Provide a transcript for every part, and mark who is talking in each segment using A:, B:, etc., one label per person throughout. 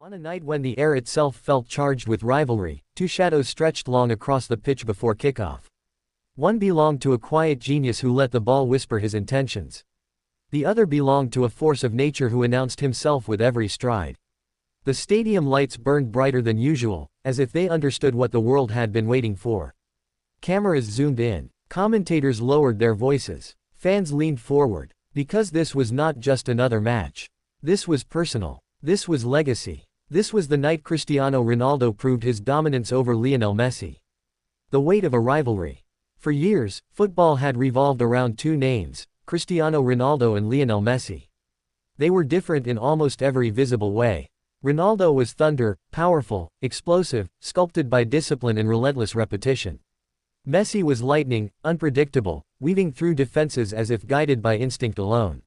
A: On a night when the air itself felt charged with rivalry, two shadows stretched long across the pitch before kickoff. One belonged to a quiet genius who let the ball whisper his intentions. The other belonged to a force of nature who announced himself with every stride. The stadium lights burned brighter than usual, as if they understood what the world had been waiting for. Cameras zoomed in. Commentators lowered their voices. Fans leaned forward. Because this was not just another match. This was personal. This was legacy. This was the night Cristiano Ronaldo proved his dominance over Lionel Messi. The weight of a rivalry. For years, football had revolved around two names, Cristiano Ronaldo and Lionel Messi. They were different in almost every visible way. Ronaldo was thunder, powerful, explosive, sculpted by discipline and relentless repetition. Messi was lightning, unpredictable, weaving through defenses as if guided by instinct alone.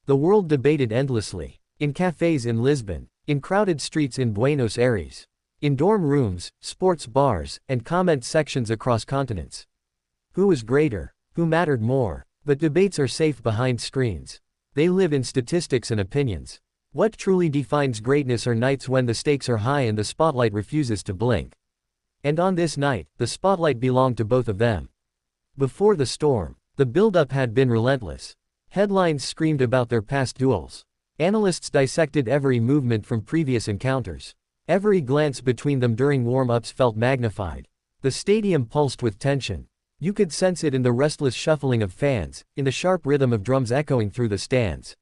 A: The world debated endlessly. In cafes in Lisbon, in crowded streets in Buenos Aires, in dorm rooms, sports bars, and comment sections across continents. Who was greater? Who mattered more? But debates are safe behind screens. They live in statistics and opinions. What truly defines greatness are nights when the stakes are high and the spotlight refuses to blink. And on this night, the spotlight belonged to both of them. Before the storm, the build-up had been relentless. Headlines screamed about their past duels. Analysts dissected every movement from previous encounters. Every glance between them during warm-ups felt magnified. The stadium pulsed with tension. You could sense it in the restless shuffling of fans, in the sharp rhythm of drums echoing through the stands.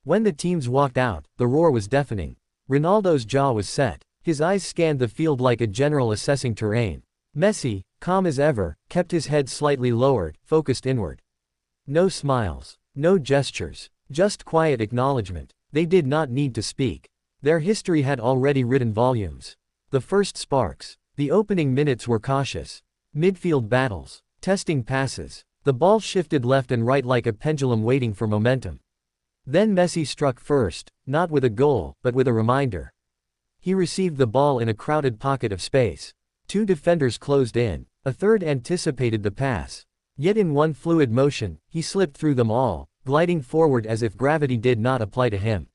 A: When the teams walked out, the roar was deafening. Ronaldo's jaw was set. His eyes scanned the field like a general assessing terrain. Messi, calm as ever, kept his head slightly lowered, focused inward. No smiles. No gestures. Just quiet acknowledgement. They did not need to speak. Their history had already written volumes. The first sparks. The opening minutes were cautious. Midfield battles. Testing passes. The ball shifted left and right like a pendulum waiting for momentum. Then Messi struck first, not with a goal, but with a reminder. He received the ball in a crowded pocket of space. Two defenders closed in. A third anticipated the pass. Yet in one fluid motion, he slipped through them all, gliding forward as if gravity did not apply to him.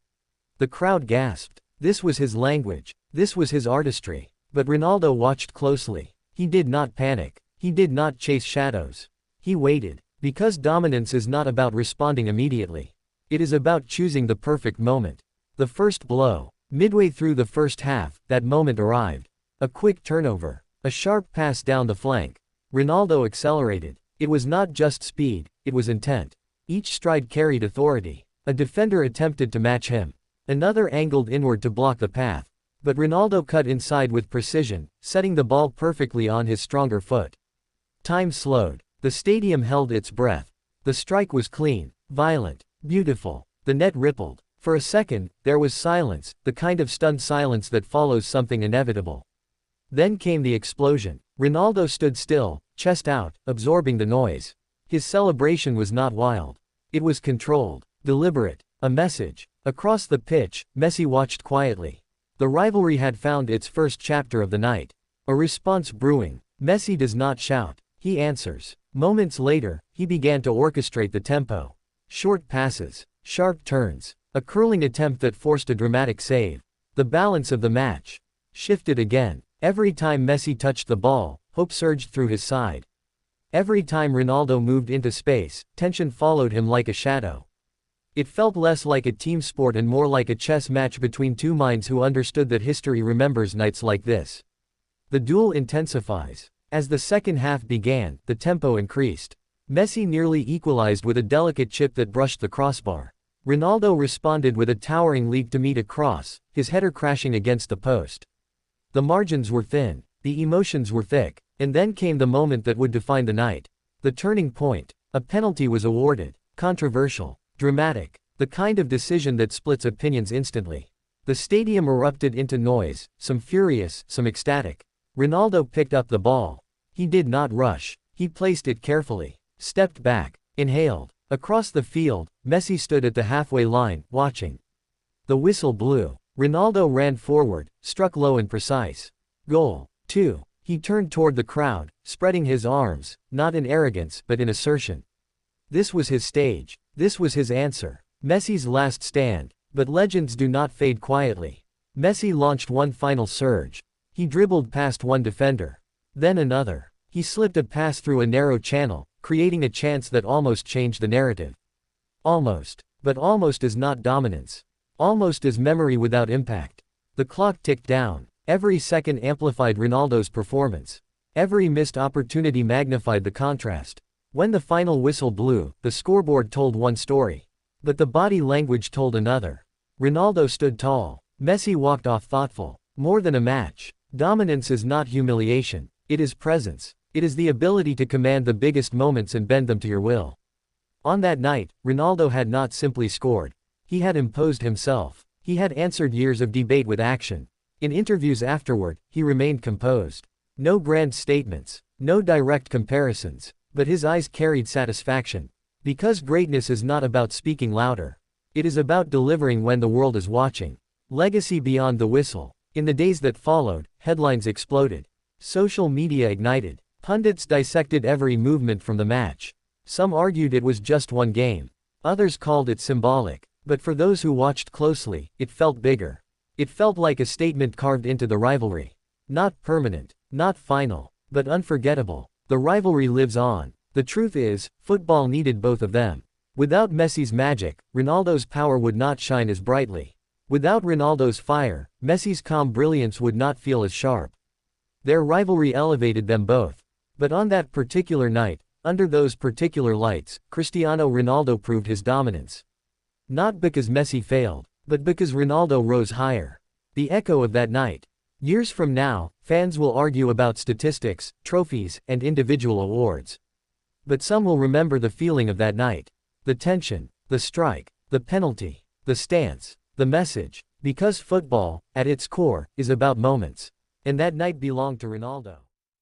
A: The crowd gasped. This was his language. This was his artistry. But Ronaldo watched closely. He did not panic. He did not chase shadows. He waited. Because dominance is not about responding immediately. It is about choosing the perfect moment. The first blow. Midway through the first half, that moment arrived. A quick turnover. A sharp pass down the flank. Ronaldo accelerated. It was not just speed, it was intent. Each stride carried authority. A defender attempted to match him. Another angled inward to block the path. But Ronaldo cut inside with precision, setting the ball perfectly on his stronger foot. Time slowed. The stadium held its breath. The strike was clean, violent, beautiful. The net rippled. For a second, there was silence, the kind of stunned silence that follows something inevitable. Then came the explosion. Ronaldo stood still, chest out, absorbing the noise. His celebration was not wild. It was controlled, deliberate, a message. Across the pitch, Messi watched quietly. The rivalry had found its first chapter of the night. A response brewing. Messi does not shout. He answers. Moments later, he began to orchestrate the tempo. Short passes. Sharp turns. A curling attempt that forced a dramatic save. The balance of the match shifted again. Every time Messi touched the ball, hope surged through his side. Every time Ronaldo moved into space, tension followed him like a shadow. It felt less like a team sport and more like a chess match between two minds who understood that history remembers nights like this. The duel intensifies. As the second half began, the tempo increased. Messi nearly equalized with a delicate chip that brushed the crossbar. Ronaldo responded with a towering leap to meet a cross, his header crashing against the post. The margins were thin. The emotions were thick. And then came the moment that would define the night. The turning point. A penalty was awarded. Controversial. Dramatic. The kind of decision that splits opinions instantly. The stadium erupted into noise, some furious, some ecstatic. Ronaldo picked up the ball. He did not rush. He placed it carefully. Stepped back. Inhaled. Across the field, Messi stood at the halfway line, watching. The whistle blew. Ronaldo ran forward, struck low and precise. Goal. 2. He turned toward the crowd, spreading his arms, not in arrogance but in assertion. This was his stage. This was his answer. Messi's last stand. But legends do not fade quietly. Messi launched one final surge. He dribbled past one defender. Then another. He slipped a pass through a narrow channel, creating a chance that almost changed the narrative. Almost. But almost is not dominance. Almost is memory without impact. The clock ticked down. Every second amplified Ronaldo's performance. Every missed opportunity magnified the contrast. When the final whistle blew, the scoreboard told one story. But the body language told another. Ronaldo stood tall. Messi walked off thoughtful. More than a match. Dominance is not humiliation. It is presence. It is the ability to command the biggest moments and bend them to your will. On that night, Ronaldo had not simply scored. He had imposed himself. He had answered years of debate with action. In interviews afterward, he remained composed. No grand statements. No direct comparisons. But his eyes carried satisfaction. Because greatness is not about speaking louder. It is about delivering when the world is watching. Legacy beyond the whistle. In the days that followed, headlines exploded. Social media ignited. Pundits dissected every movement from the match. Some argued it was just one game. Others called it symbolic. But for those who watched closely, it felt bigger. It felt like a statement carved into the rivalry. Not permanent, not final, but unforgettable. The rivalry lives on. The truth is, football needed both of them. Without Messi's magic, Ronaldo's power would not shine as brightly. Without Ronaldo's fire, Messi's calm brilliance would not feel as sharp. Their rivalry elevated them both. But on that particular night, under those particular lights, Cristiano Ronaldo proved his dominance. Not because Messi failed, but because Ronaldo rose higher. The echo of that night. Years from now, fans will argue about statistics, trophies, and individual awards. But some will remember the feeling of that night. The tension, the strike, the penalty, the stance, the message. Because football, at its core, is about moments. And that night belonged to Ronaldo.